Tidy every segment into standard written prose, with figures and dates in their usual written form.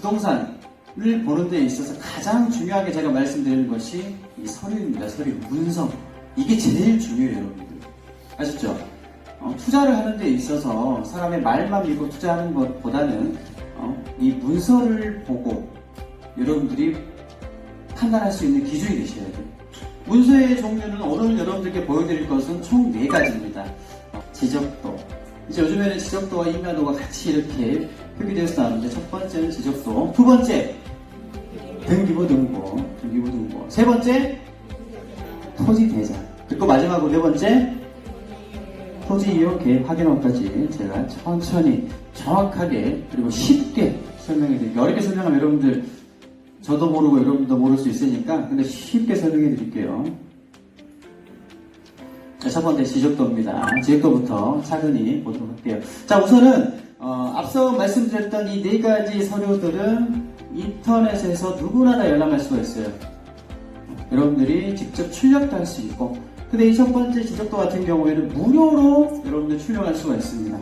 부동산을 보는 데 있어서 가장 중요하게 제가 말씀드리는 것이 이 서류입니다. 서류, 문서. 이게 제일 중요해요, 여러분들. 아셨죠? 투자를 하는 데 있어서 사람의 말만 믿고 투자하는 것보다는 이 문서를 보고 여러분들이 판단할 수 있는 기준이 되셔야 돼요. 문서의 종류는 오늘 여러분들께 보여드릴 것은 총 4가지입니다. 지적도. 이제 요즘에는 지적도와 인가도가 같이 이렇게 표기되어서 나오는데 첫 번째는 지적도, 두 번째 등기부 등본, 세 번째 토지대장, 그리고 마지막으로 네 번째 토지이용 계획 확인원까지 제가 천천히 정확하게 그리고 쉽게 설명해 드릴게요. 어렵게 설명하면 여러분들 저도 모르고 여러분도 모를 수 있으니까 근데 쉽게 설명해 드릴게요. 자, 첫 번째 지적도입니다. 지적도부터 차근히 보도록 할게요. 자, 우선은 앞서 말씀드렸던 이 4가지 서류들은 인터넷에서 누구나 다 열람할 수가 있어요. 여러분들이 직접 출력도 할 수 있고, 근데 이 첫 번째 지적도 같은 경우에는 무료로 여러분들 출력할 수가 있습니다.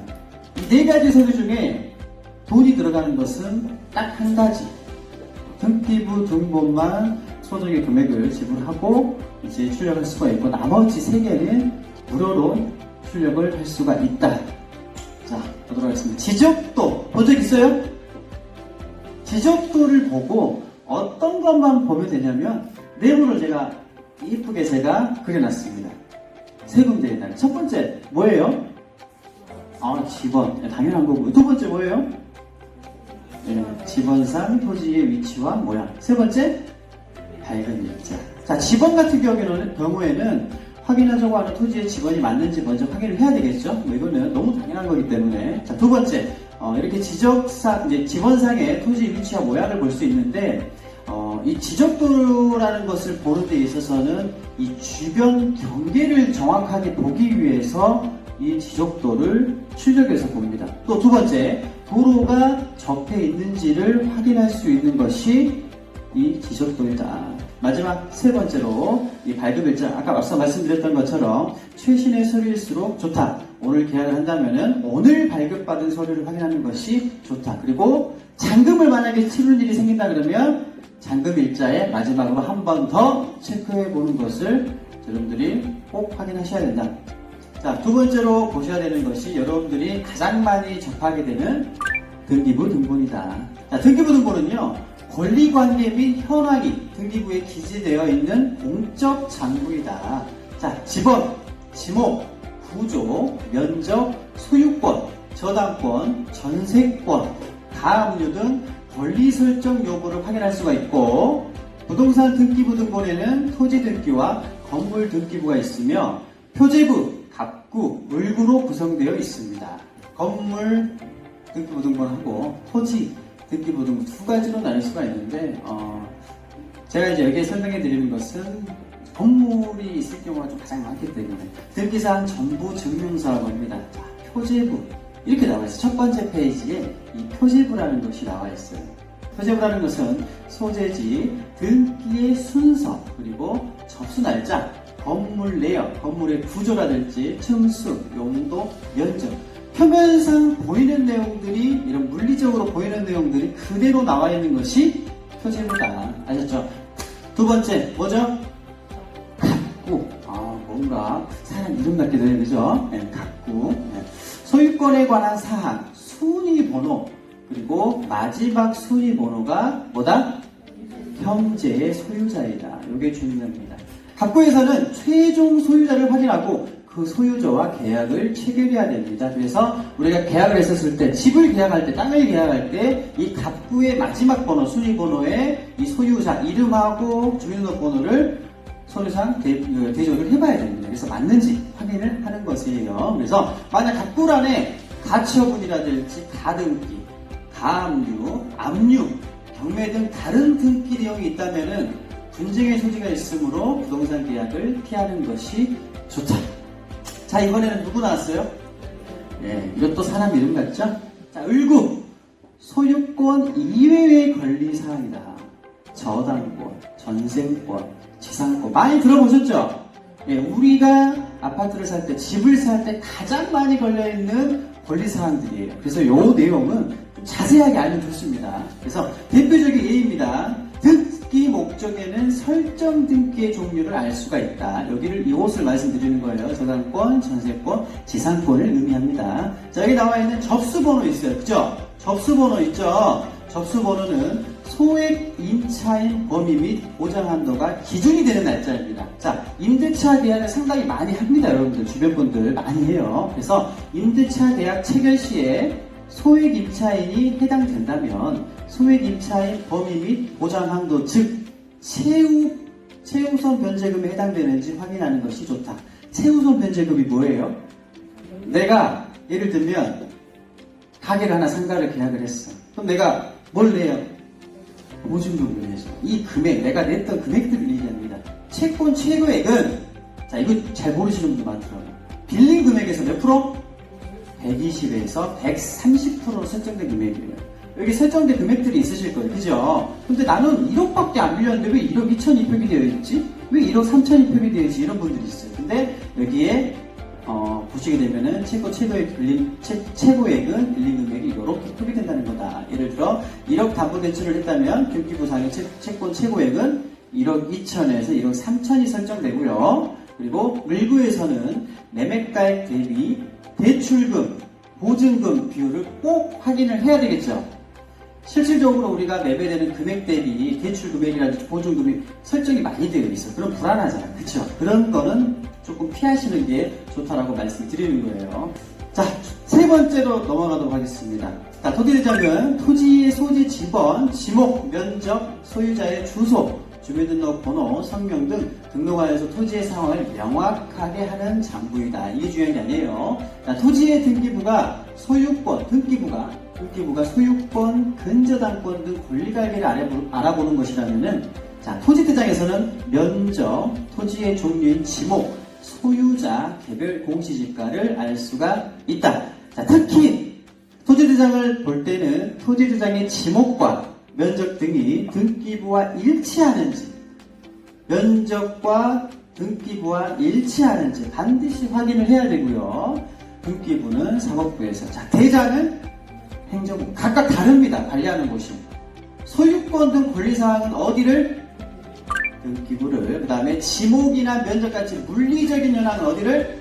이 4가지 서류 중에 돈이 들어가는 것은 딱 한 가지. 등기부 등본만 소정의 금액을 지불하고 이제 출력할 수가 있고, 나머지 3개는 무료로 출력을 할 수가 있다. 자, 보도록 하겠습니다. 지적도 본 적 있어요? 지적도를 보고 어떤 것만 보면 되냐면 내부를 제가 이쁘게 제가 그려놨습니다. 세 군데에다가. 첫 번째 뭐예요? 지번. 당연한 거고요. 두 번째 뭐예요? 지번상 토지의 위치와 모양. 세 번째 밝은 일자. 자, 지번 같은 경우에는 확인하자고 하는 토지의 지번이 맞는지 먼저 확인을 해야 되겠죠? 이거는 너무 당연한 거기 때문에. 자, 두 번째, 이렇게 이제 지번상의 토지의 위치와 모양을 볼 수 있는데, 이 지적도라는 것을 보는 데 있어서는 이 주변 경계를 정확하게 보기 위해서 이 지적도를 출력해서 봅니다. 또 두 번째, 도로가 접해 있는지를 확인할 수 있는 것이 이 지적도이다. 마지막 세 번째로 이 발급 일자, 아까 앞서 말씀드렸던 것처럼 최신의 서류일수록 좋다. 오늘 계약을 한다면은 오늘 발급받은 서류를 확인하는 것이 좋다. 그리고 잔금을 만약에 치르는 일이 생긴다 그러면 잔금 일자에 마지막으로 한 번 더 체크해 보는 것을 여러분들이 꼭 확인하셔야 된다. 자, 두 번째로 보셔야 되는 것이 여러분들이 가장 많이 접하게 되는 등기부 등본이다. 자, 등기부 등본은요, 권리관계 및 현황이 등기부에 기재되어 있는 공적 장부이다. 자, 지번, 지목, 구조, 면적, 소유권, 저당권, 전세권, 가압류 등 권리 설정 여부를 확인할 수가 있고, 부동산 등기부 등본에는 토지 등기와 건물 등기부가 있으며 표제부, 갑구, 물구로 구성되어 있습니다. 건물 등기부 등본하고 토지 등기부 등본 두 가지로 나눌 수가 있는데, 제가 이제 여기에 설명해 드리는 것은 건물이 있을 경우가 좀 가장 많기 때문에 등기사항 전부 증명서라고 합니다. 자, 표제부 이렇게 나와 있어요. 첫 번째 페이지에 이 표제부라는 것이 나와 있어요. 표제부라는 것은 소재지, 등기의 순서, 그리고 접수 날짜, 건물 내역, 건물의 구조라든지 층수, 용도, 면적, 표면상 보이는 내용들이, 이런 물리적으로 보이는 내용들이 그대로 나와 있는 것이 표제부다. 아셨죠? 두 번째 뭐죠? 갑구. 뭔가 사람 이름 같기도 해요, 그죠? 네, 갑구. 네. 소유권에 관한 사항, 순위번호, 그리고 마지막 순위번호가 뭐다? 현재의 소유자이다. 이게 중요합니다. 갑구에서는 최종 소유자를 확인하고 그 소유자와 계약을 체결해야 됩니다. 그래서 우리가 계약을 했었을 때, 집을 계약할 때, 땅을 계약할 때 이 갑구의 마지막 번호, 순위번호에 이 소유자 이름하고 주민등록번호를 서류상 대조를 해봐야 됩니다. 그래서 맞는지 확인을 하는 것이에요. 그래서 만약 갑구란에 가처분이라든지 가등기, 가압류, 압류, 경매 등 다른 등기 내용이 있다면은 분쟁의 소지가 있으므로 부동산 계약을 피하는 것이 좋다. 자, 이번에는 누구 나왔어요? 네, 이것도 사람 이름 같죠? 자, 을구. 소유권 이외의 권리사항이다. 저당권, 전세권, 지상권. 많이 들어보셨죠? 예, 우리가 아파트를 살 때, 집을 살 때 가장 많이 걸려있는 권리사항들이에요. 그래서 요 내용은 좀 자세하게 알면 좋습니다. 그래서 대표적인 예입니다. 등기 목적에는 설정 등기의 종류를 알 수가 있다. 여기를 이것을 말씀드리는 거예요. 저당권, 전세권, 지상권을 의미합니다. 자, 여기 나와 있는 접수번호 있어요. 그죠? 접수번호 있죠? 접수번호는 소액 임차인 범위 및 보장 한도가 기준이 되는 날짜입니다. 자, 임대차 계약을 상당히 많이 합니다. 여러분들, 주변 분들 많이 해요. 그래서 임대차 계약 체결 시에 소액 임차인이 해당된다면 소액 임차인 범위 및 보장 한도, 즉 최우선 변제금에 해당되는지 확인하는 것이 좋다. 최우선 변제금이 뭐예요? 내가 예를 들면 가게를 하나 상가를 계약을 했어. 그럼 내가 뭘 내요? 보증금을 내죠. 이 금액, 내가 냈던 금액들을 얘기합니다. 채권 최고액은, 자, 이거 잘 모르시는 분들 많더라고요. 빌린 금액에서 몇 프로? 120에서 130%로 설정된 금액이에요. 여기 설정된 금액들이 있으실 거예요. 그죠? 근데 나는 1억밖에 안 빌렸는데 왜 1억 2천이 표기 되어 있지? 왜 1억 3천이 표기 되어 있지? 이런 분들이 있어요. 근데 여기에 보시게 되면은 최고액 최고액은 빌린 금액이 이렇게 표기된다는 거다. 예를 들어 1억 담보대출을 했다면 등기부상의 채권 최고액은 1억 2천에서 1억 3천이 설정되고요. 그리고 물구에서는 매매가액 대비 대출금, 보증금 비율을 꼭 확인을 해야 되겠죠. 실질적으로 우리가 매매되는 금액 대비 대출 금액이라든지 보증금이 설정이 많이 되어 있어. 그럼 불안하잖아. 그쵸? 그런 거는 조금 피하시는 게 좋다라고 말씀드리는 거예요. 자, 세 번째로 넘어가도록 하겠습니다. 자, 토지대장은 토지의 소재 지번, 지목, 면적, 소유자의 주소, 주민등록번호, 성명 등 등록하여서 토지의 상황을 명확하게 하는 장부이다. 이게 중요한 게 아니에요. 자, 토지의 등기부가 소유권, 등기부가 소유권, 근저당권 등 권리관계를 알아보는 것이라면은, 자, 토지대장에서는 면적, 토지의 종류인 지목, 소유자, 개별 공시지가를 알 수가 있다. 자, 특히 토지대장을 볼 때는 토지대장의 지목과 면적 등이 등기부와 일치하는지, 면적과 등기부와 일치하는지 반드시 확인을 해야 되고요. 등기부는 사법부에서, 자, 대장은 행정부, 각각 다릅니다. 관리하는 곳이. 소유권 등 권리사항은 어디를? 등기부를. 그 다음에 지목이나 면적같이 물리적인 현황은 어디를?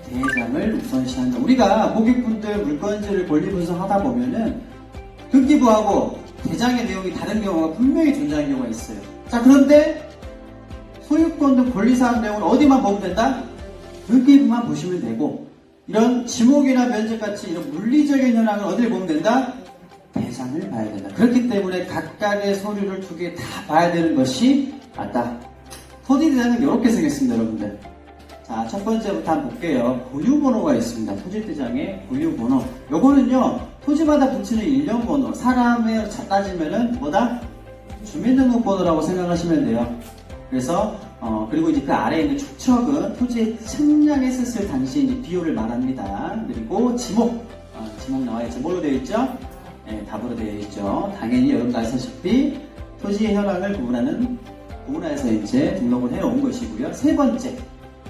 대장을 우선시한다. 우리가 고객분들 물건지를 권리 분석하다 보면은 등기부하고 대장의 내용이 다른 경우가 분명히 존재하는 경우가 있어요. 자, 그런데 소유권 등 권리사항 내용은 어디만 보면 된다? 등기부만 보시면 되고, 이런 지목이나 면적같이 이런 물리적인 현황을 어디를 보면 된다? 대장을 봐야 된다. 그렇기 때문에 각각의 서류를 두 개 다 봐야 되는 것이 맞다. 토지대장은 이렇게 생겼습니다, 여러분들. 자, 첫 번째부터 한번 볼게요. 보유번호가 있습니다. 토지대장의 보유번호. 요거는요, 토지마다 붙이는 일련번호, 사람에 따지면은 뭐다? 주민등록번호라고 생각하시면 돼요. 그래서 그리고 이제 그 아래에 있는 축척은 토지의 측량했었을 당시 이제 비율을 말합니다. 그리고 지목, 지목 나와 있죠. 뭘로 되어 있죠? 네, 답으로 되어 있죠. 당연히 여러분도 아시다시피 토지의 현황을 구분해서 이제 등록을 해온 것이고요. 세 번째,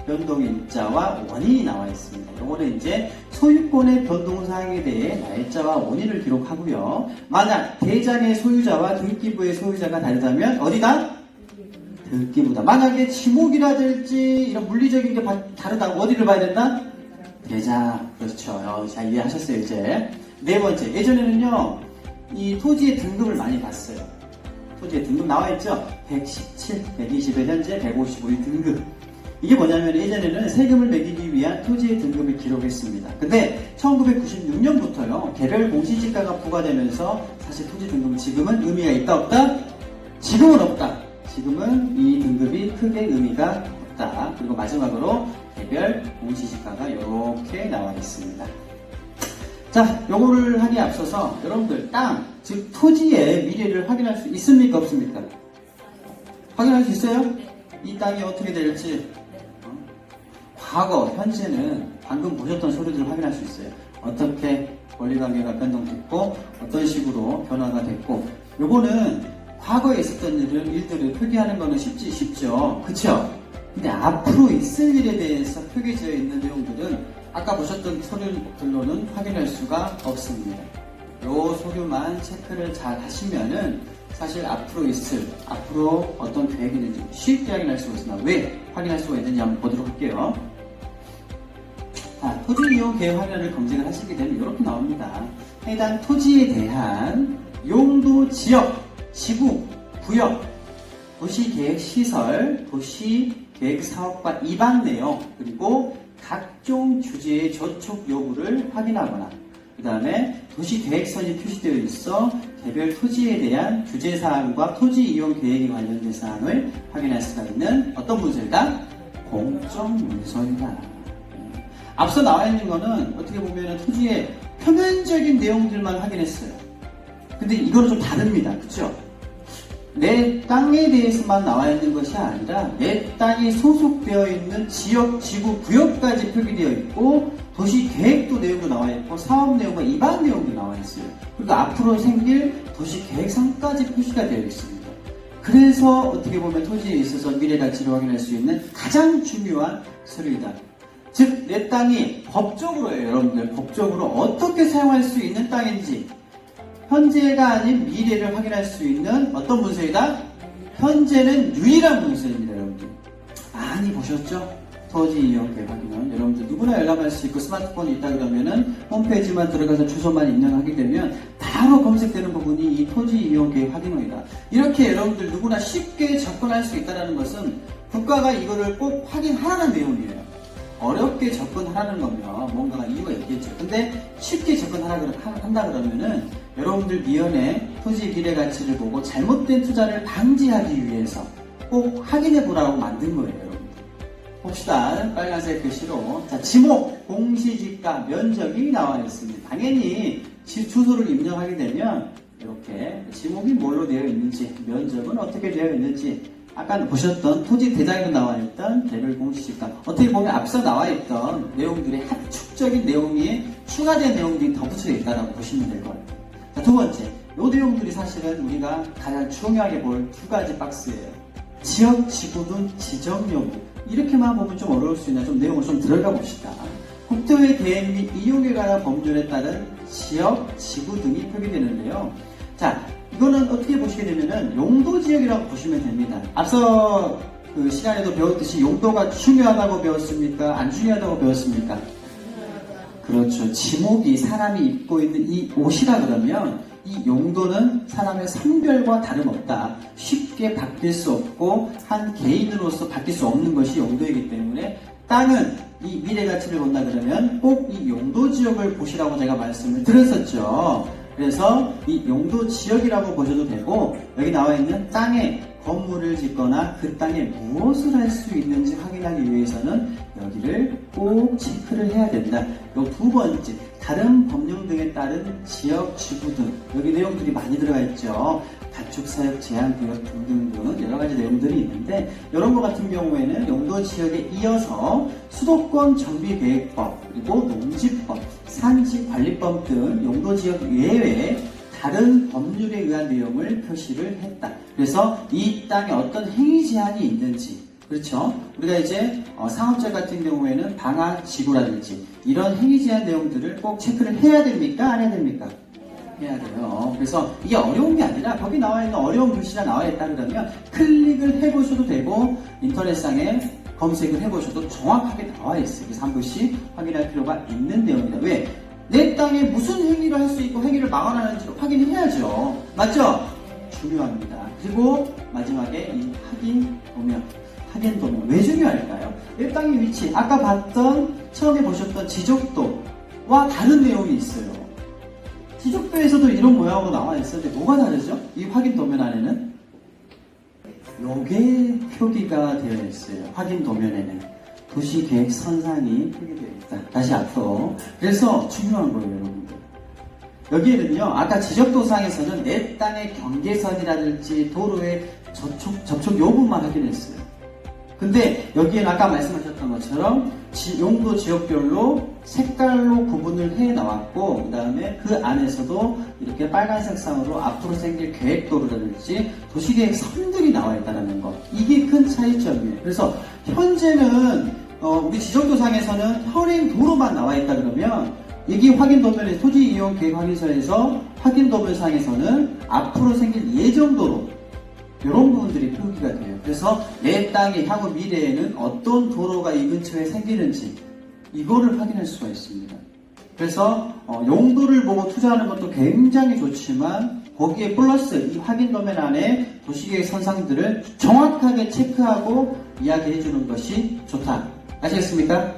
변동일자와 원인이 나와 있습니다. 요거는 이제 소유권의 변동사항에 대해 날짜와 원인을 기록하고요. 만약 대장의 소유자와 등기부의 소유자가 다르다면 어디다? 등기부다. 만약에 지목이라든지 이런 물리적인 게 다르다고 어디를 봐야 된다? 대장. 그렇죠. 자, 이해하셨어요, 이제. 네 번째, 예전에는요, 이 토지의 등급을 많이 봤어요. 토지의 등급 나와있죠? 117, 120에 현재 155의 등급. 이게 뭐냐면 예전에는 세금을 매기기 위한 토지의 등급을 기록했습니다. 근데 1996년부터요, 개별 공시지가가 부과되면서 사실 토지 등급은 지금은 의미가 있다, 없다? 지금은 없다. 지금은 이 등급이 크게 의미가 없다. 그리고 마지막으로 개별 공시지가가 이렇게 나와 있습니다. 자, 요거를 하기에 앞서서 여러분들 땅, 즉 토지의 미래를 확인할 수 있습니까? 없습니까? 확인할 수 있어요? 이 땅이 어떻게 될지 과거, 현재는 방금 보셨던 소리들을 확인할 수 있어요. 어떻게 권리관계가 변동됐고 어떤 식으로 변화가 됐고, 요거는 과거에 있었던 일들을 표기하는 거는 쉽죠. 그쵸? 근데 앞으로 있을 일에 대해서 표기되어 있는 내용들은 아까 보셨던 서류들로는 확인할 수가 없습니다. 요 서류만 체크를 잘 하시면은 사실 앞으로 어떤 계획이 있는지 쉽게 확인할 수가 있으나 왜 확인할 수가 있는지 한번 보도록 할게요. 토지 이용 계획 확인을 검색을 하시게 되면 이렇게 나옵니다. 해당 토지에 대한 용도 지역, 지구, 구역, 도시계획시설, 도시계획사업과 입안 내용, 그리고 각종 주제의 저촉 여부를 확인하거나 그 다음에 도시계획선이 표시되어 있어 개별 토지에 대한 주제사항과 토지 이용 계획에 관련된 사항을 확인할 수가 있는 어떤 문서이다? 공적문서이다. 앞서 나와 있는 거는 어떻게 보면 토지의 표면적인 내용들만 확인했어요. 근데 이거는 좀 다릅니다. 그쵸? 내 땅에 대해서만 나와 있는 것이 아니라 내 땅이 소속되어 있는 지역, 지구, 구역까지 표기되어 있고 도시 계획도 내용도 나와 있고 사업 내용과 입안 내용도 나와 있어요. 그리고 앞으로 생길 도시 계획상까지 표시가 되어 있습니다. 그래서 어떻게 보면 토지에 있어서 미래 가치를 확인할 수 있는 가장 중요한 서류이다. 즉, 내 땅이 법적으로요, 여러분들. 법적으로 어떻게 사용할 수 있는 땅인지 현재가 아닌 미래를 확인할 수 있는 어떤 문서이다? 현재는 유일한 문서입니다, 여러분들. 많이 보셨죠? 토지 이용 계획 확인은 여러분들 누구나 열람할 수 있고 스마트폰이 있다 그러면은 홈페이지만 들어가서 주소만 입력하게 되면 바로 검색되는 부분이 이 토지 이용 계획 확인원이다. 이렇게 여러분들 누구나 쉽게 접근할 수 있다는 것은 국가가 이거를 꼭 확인하라는 내용이에요. 어렵게 접근하라는 거면 뭔가 이유가 있겠죠. 근데 쉽게 한다 그러면은 여러분들 미연에 토지 미래 가치를 보고 잘못된 투자를 방지하기 위해서 꼭 확인해 보라고 만든 거예요, 여러분. 봅시다. 빨간색 글씨로. 자, 지목, 공시지가, 면적이 나와 있습니다. 당연히 주소를 입력하게 되면 이렇게 지목이 뭘로 되어 있는지, 면적은 어떻게 되어 있는지, 아까 보셨던 토지 대장에도 나와 있던 개별 공시지가, 어떻게 보면 앞서 나와 있던 내용들의 합축적인 내용이 추가된 내용들이 덧붙여 있다고 보시면 될 것 같아요. 자, 두 번째. 이 내용들이 사실은 우리가 가장 중요하게 볼 두 가지 박스예요. 지역, 지구 등 지정 여부. 이렇게만 보면 좀 어려울 수 있나 좀 내용을 좀 들어가 봅시다. 국토의 계획 및 이용에 관한 법률에 따른 지역, 지구 등이 표기되는데요. 자, 이거는 어떻게 보시게 되면은 용도지역이라고 보시면 됩니다. 앞서 그 시간에도 배웠듯이 용도가 중요하다고 배웠습니까? 안 중요하다고 배웠습니까? 그렇죠. 지목이 사람이 입고 있는 이 옷이라 그러면 이 용도는 사람의 성별과 다름없다. 쉽게 바뀔 수 없고 한 개인으로서 바뀔 수 없는 것이 용도이기 때문에 땅은 이 미래 가치를 본다 그러면 꼭 이 용도 지역을 보시라고 제가 말씀을 드렸었죠. 그래서 이 용도 지역이라고 보셔도 되고 여기 나와 있는 땅에 건물을 짓거나 그 땅에 무엇을 할 수 있는지 확인하기 위해서는 여기를 꼭 체크를 해야 된다. 요 두 번째, 다른 법령 등에 따른 지역, 지구 등 여기 내용들이 많이 들어가 있죠. 가축사육 제한구역 등등등 여러 가지 내용들이 있는데 이런 것 같은 경우에는 용도 지역에 이어서 수도권 정비계획법 그리고 농지법, 산지관리법 등 용도 지역 외에 다른 법률에 의한 내용을 표시를 했다. 그래서 이 땅에 어떤 행위 제한이 있는지, 그렇죠? 우리가 이제 상업적 같은 경우에는 방화지구라든지 이런 행위 제한 내용들을 꼭 체크를 해야 됩니까? 안 해야 됩니까? 해야 돼요. 그래서 이게 어려운 게 아니라 거기 나와 있는 어려운 글씨가 나와 있다 그러면 클릭을 해보셔도 되고 인터넷상에 검색을 해보셔도 정확하게 나와 있어요. 그래서 한 번씩 확인할 필요가 있는 내용이다. 왜? 내 땅에 무슨 행위를 할 수 있고 행위를 막아나는지를 확인해야죠. 맞죠? 중요합니다. 그리고 마지막에 이 확인 도면 왜 중요할까요? 내 땅의 위치, 아까 봤던 처음에 보셨던 지적도와 다른 내용이 있어요. 지적도에서도 이런 모양으로 나와 있었는데 뭐가 다르죠? 이 확인 도면 안에는 요게 표기가 되어 있어요. 확인 도면에는 도시계획 선상이 표기되어 있다. 다시 앞으로. 그래서 중요한 거예요, 여러분들. 여기에는요, 아까 지적도상에서는 내 땅의 경계선이라든지 도로의 접촉 여부만 확인했어요. 근데 여기에는 아까 말씀하셨던 것처럼 용도 지역별로 색깔로 구분을 해 나왔고, 그 다음에 그 안에서도 이렇게 빨간색 상으로 앞으로 생길 계획도로라든지 도시계획 선들이 나와 있다는 것. 이게 큰 차이점이에요. 그래서 현재는 우리 지적도상에서는 현행 도로만 나와 있다 그러면, 여기 확인도면에 토지이용계획확인서에서 확인도면상에서는 앞으로 생길 예정도로 이런 부분들이 표기가 돼요. 그래서 내 땅의 향후 미래에는 어떤 도로가 이 근처에 생기는지 이거를 확인할 수가 있습니다. 그래서 용도를 보고 투자하는 것도 굉장히 좋지만 거기에 플러스 이 확인 도면 안에 도시계획 선상들을 정확하게 체크하고 이야기해 주는 것이 좋다. 아시겠습니까?